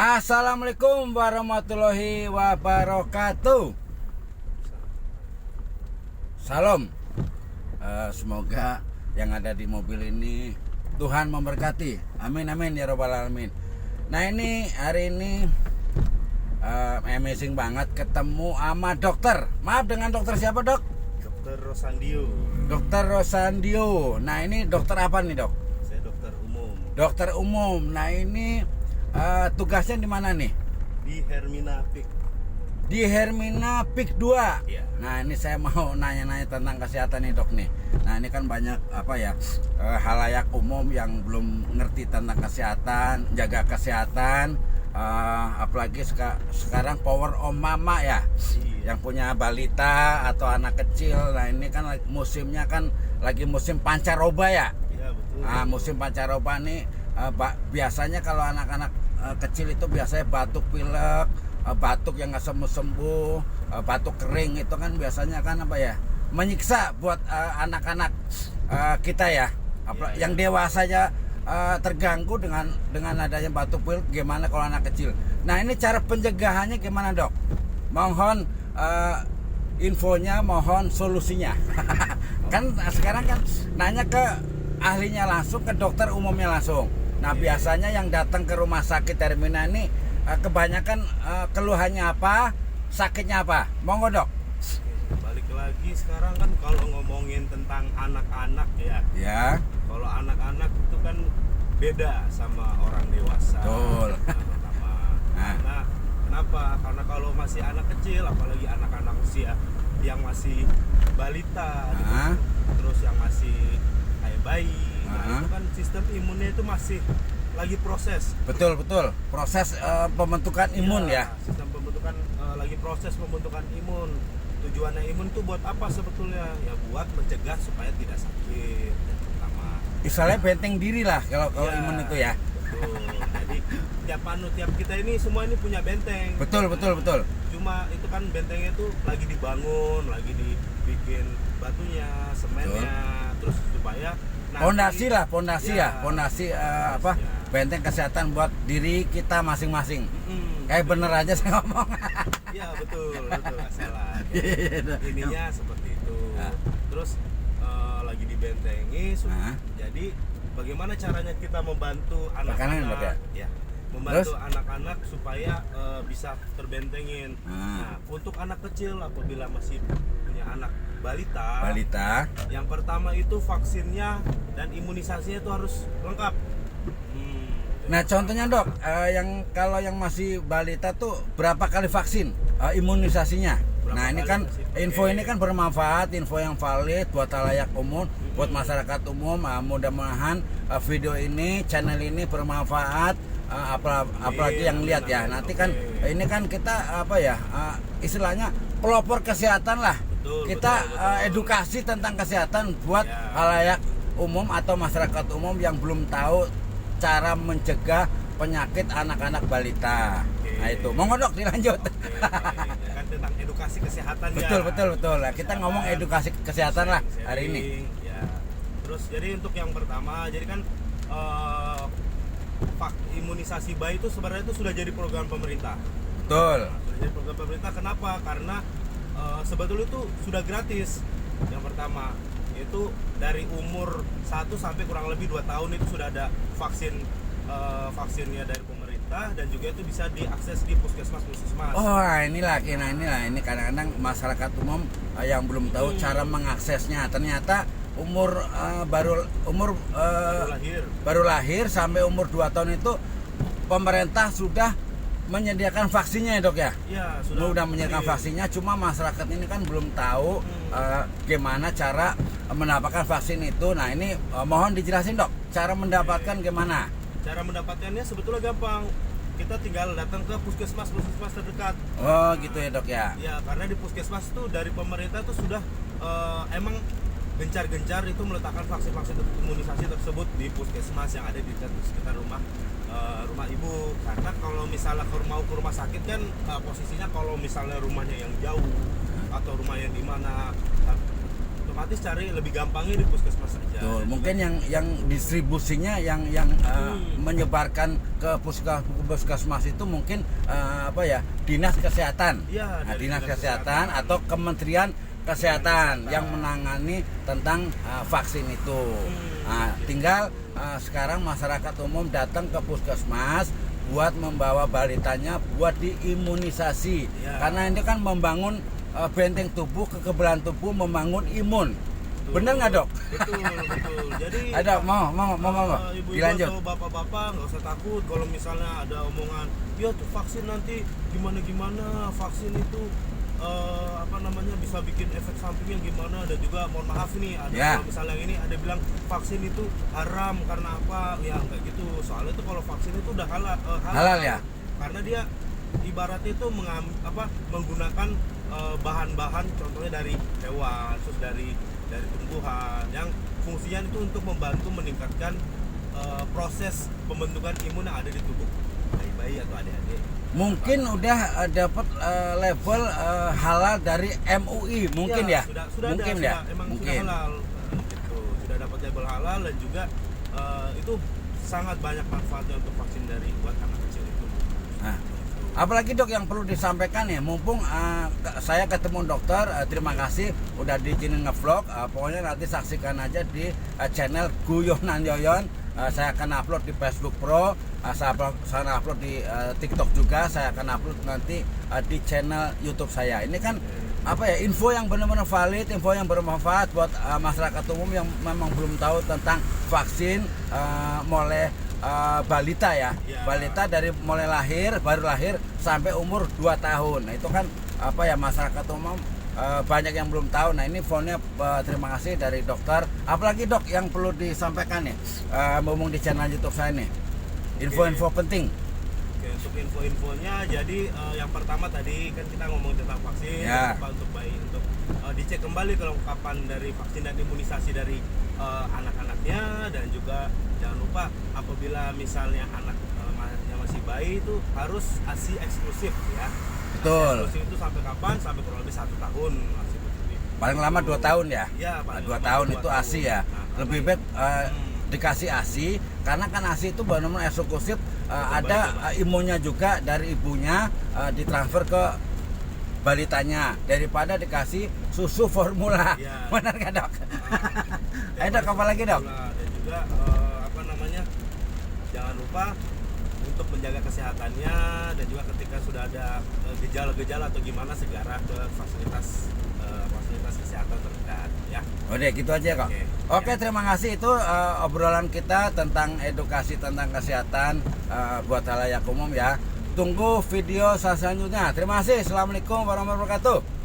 Assalamualaikum warahmatullahi wabarakatuh. Salam. Semoga yang ada di mobil ini Tuhan memberkati. Amin amin ya robbal alamin. Nah ini hari ini amazing banget ketemu sama dokter. Maaf, dengan dokter siapa, Dok? Dokter Rosandio. Dokter Rosandio. Nah ini dokter apa nih, Dok? Saya dokter umum. Dokter umum. Nah ini tugasnya di mana nih? Di Hermina Peak. Di Hermina Peak 2. Iya. Nah ini saya mau nanya-nanya tentang kesehatan nih, Dok nih. Nah ini kan banyak halayak umum yang belum ngerti tentang kesehatan, jaga kesehatan, apalagi sekarang power om mama ya, Iya. yang punya balita atau anak kecil. Nah ini kan musimnya kan lagi musim pancaroba ya. Iya betul. Nah musim pancaroba nih biasanya kalau anak-anak kecil itu biasanya batuk pilek, batuk yang nggak sembuh-sembuh, batuk kering itu kan biasanya kan menyiksa buat anak-anak kita ya. Iya. Yang dewasanya terganggu dengan adanya batuk pilek, gimana kalau anak kecil? Nah ini cara pencegahannya gimana, Dok? Mohon infonya, mohon solusinya. Kan sekarang kan nanya ke ahlinya langsung, ke dokter umumnya langsung. Nah biasanya yang datang ke rumah sakit Hermina ini kebanyakan keluhannya apa, sakitnya apa? Monggo, Dok. Balik lagi sekarang kan kalau ngomongin tentang anak-anak ya. Ya. Kalau anak-anak itu kan beda sama orang dewasa. Betul. Pertama. Nah. Karena kenapa? Karena kalau masih anak kecil, apalagi anak-anak usia yang masih balita, gitu, Nah. terus yang masih kayak bayi, nah, Nah. itu kan sistem imunnya itu masih lagi proses. Betul. Proses pembentukan imun ya. Sistem pembentukan lagi proses pembentukan imun. Tujuannya imun itu buat apa sebetulnya? Ya buat mencegah supaya tidak sakit. Yang pertama. Istilahnya benteng diri lah kalau Ya, imun itu ya. Betul. Jadi tiap kita ini semua ini punya benteng. Betul. Cuma itu kan bentengnya itu lagi dibangun, lagi dibikin batunya, semennya, terus supaya Pondasi ya. Benteng kesehatan buat diri kita masing-masing. Kayak bener aja saya ngomong. Iya betul nggak salah. Iya. Ininya seperti itu. Nah. Terus lagi dibentengi. Nah. Jadi bagaimana caranya kita membantu Bakalan, Dok, anak-anak? Ya, membantu Terus? anak-anak supaya bisa terbentengin. Nah. Nah, untuk anak kecil apabila masih punya anak balita. Yang pertama itu vaksinnya dan imunisasinya itu harus lengkap. Nah contohnya, Dok, kalau yang masih balita tuh berapa kali vaksin imunisasinya? Berapa Nah ini kali kan vaksin? info Oke. ini kan bermanfaat, info yang valid buat halayak umum, buat masyarakat umum. Mudah-mudahan video ini, channel ini bermanfaat, apalagi yang lihat ya. Nanti kan ini kan kita istilahnya pelopor kesehatan lah. Kita edukasi tentang kesehatan buat Ya. halayak umum atau masyarakat umum yang belum tahu cara mencegah penyakit anak-anak balita. Oke. Nah itu, monggo, Dok, dilanjut. Kan tentang edukasi kesehatan ya. Betul. Nah, kita ngomong edukasi kesehatan lah hari ini. Ya. Terus jadi untuk yang pertama, jadi kan imunisasi bayi itu sebenarnya itu sudah jadi program pemerintah. Betul. Nah, sudah jadi program pemerintah. Kenapa? Karena sebetulnya itu sudah gratis. Yang pertama itu dari umur 1 sampai kurang lebih 2 tahun itu sudah ada vaksinnya dari pemerintah, dan juga itu bisa diakses di puskesmas. Oh, ini kadang-kadang masyarakat umum yang belum tahu cara mengaksesnya. Ternyata baru lahir sampai umur 2 tahun itu pemerintah sudah menyediakan vaksinnya ya, Dok ya? Iya, sudah menyediakan vaksinnya, cuma masyarakat ini kan belum tahu gimana cara mendapatkan vaksin itu. Nah ini mohon dijelasin, Dok, cara mendapatkan gimana? Cara mendapatkannya sebetulnya gampang. Kita tinggal datang ke puskesmas terdekat. Oh gitu ya, Dok ya? Ya, karena di puskesmas itu dari pemerintah itu sudah emang gencar-gencar itu meletakkan vaksin-vaksin imunisasi tersebut di puskesmas yang ada di sekitar rumah ibu. Karena kalau misalnya mau ke rumah sakit kan posisinya kalau misalnya rumahnya yang jauh atau rumah yang di mana otomatis cari lebih gampangnya di puskesmas saja. Tuh, mungkin yang distribusinya yang menyebarkan ke puskesmas itu mungkin dinas kesehatan. Iya, Nah, dari dinas dinas kesehatan kesehatan. atau kementerian kesehatan Kesehatan. yang menangani tentang vaksin itu. Nah, tinggal sekarang masyarakat umum datang ke puskesmas buat membawa balitanya buat diimunisasi. Ya. Karena ini kan membangun benteng tubuh, kekebalan tubuh, membangun imun. Bener nggak, Dok? Betul. Jadi Ada mau ibu-ibu dilanjut. atau bapak-bapak nggak usah takut kalau misalnya ada omongan, ya tuh vaksin nanti gimana vaksin itu bisa bikin efek sampingnya gimana, dan juga mohon maaf nih ada Ya. kalau misalnya ini ada bilang vaksin itu haram karena apa, ya nggak gitu. Soalnya itu kalau vaksin itu udah Halal ya? karena dia ibaratnya itu menggunakan bahan-bahan contohnya dari hewan, terus dari tumbuhan yang fungsinya itu untuk membantu meningkatkan proses pembentukan imun yang ada di tubuh bayi-bayi atau adik-adik. Mungkin udah dapat level halal dari MUI mungkin ya? Sudah Mungkin ada, ya? emang Mungkin. sudah halal gitu. Sudah dapat label halal, dan juga itu sangat banyak manfaatnya untuk vaksin dari buat anak kecil itu. Nah, apalagi, Dok, yang perlu disampaikan ya, mumpung saya ketemu dokter, terima kasih udah diizinin ngevlog. Pokoknya nanti saksikan aja di channel Guyonan Yoyon. Saya akan upload di Facebook Pro, saya upload di TikTok juga, saya akan upload nanti di channel YouTube saya. Ini kan info yang benar-benar valid, info yang bermanfaat buat masyarakat umum yang memang belum tahu tentang vaksin mulai balita ya. Balita dari mulai baru lahir sampai umur 2 tahun. Nah, itu kan masyarakat umum banyak yang belum tahu. Nah, ini infonya terima kasih dari dokter. Apalagi, Dok, yang perlu disampaikan nih ngomong di channel YouTube saya nih. Info-info penting. Oke, untuk info-infonya, jadi yang pertama tadi kan kita ngomong tentang vaksin, Ya. untuk bayi, untuk dicek kembali kelengkapan dari vaksin dan imunisasi dari anak-anaknya, dan juga jangan lupa apabila misalnya anaknya masih bayi itu harus ASI eksklusif ya. Betul. ASI eksklusif itu sampai kapan? Sampai kurang lebih 1 tahun ASI eksklusif. Paling lama 2 tahun ya? Ya, paling 2 lama tahun 2 itu ASI ya. Nah, Lebih baik dikasih ASI, karena kan ASI itu benar-benar eksklusif, ada imunnya juga dari ibunya, ditransfer ke balitanya daripada dikasih susu formula. Ya. Benar nggak, Dok? Ya, Ayo, Dok, apa lagi, Dok? dan juga jangan lupa untuk menjaga kesehatannya, dan juga ketika sudah ada gejala-gejala atau gimana, segera ke fasilitas kesehatan terdekat ya. Udah gitu aja kok. Oke, terima kasih. Itu obrolan kita tentang edukasi tentang kesehatan buat halayak umum ya. Tunggu video selanjutnya. Terima kasih. Assalamualaikum warahmatullahi wabarakatuh.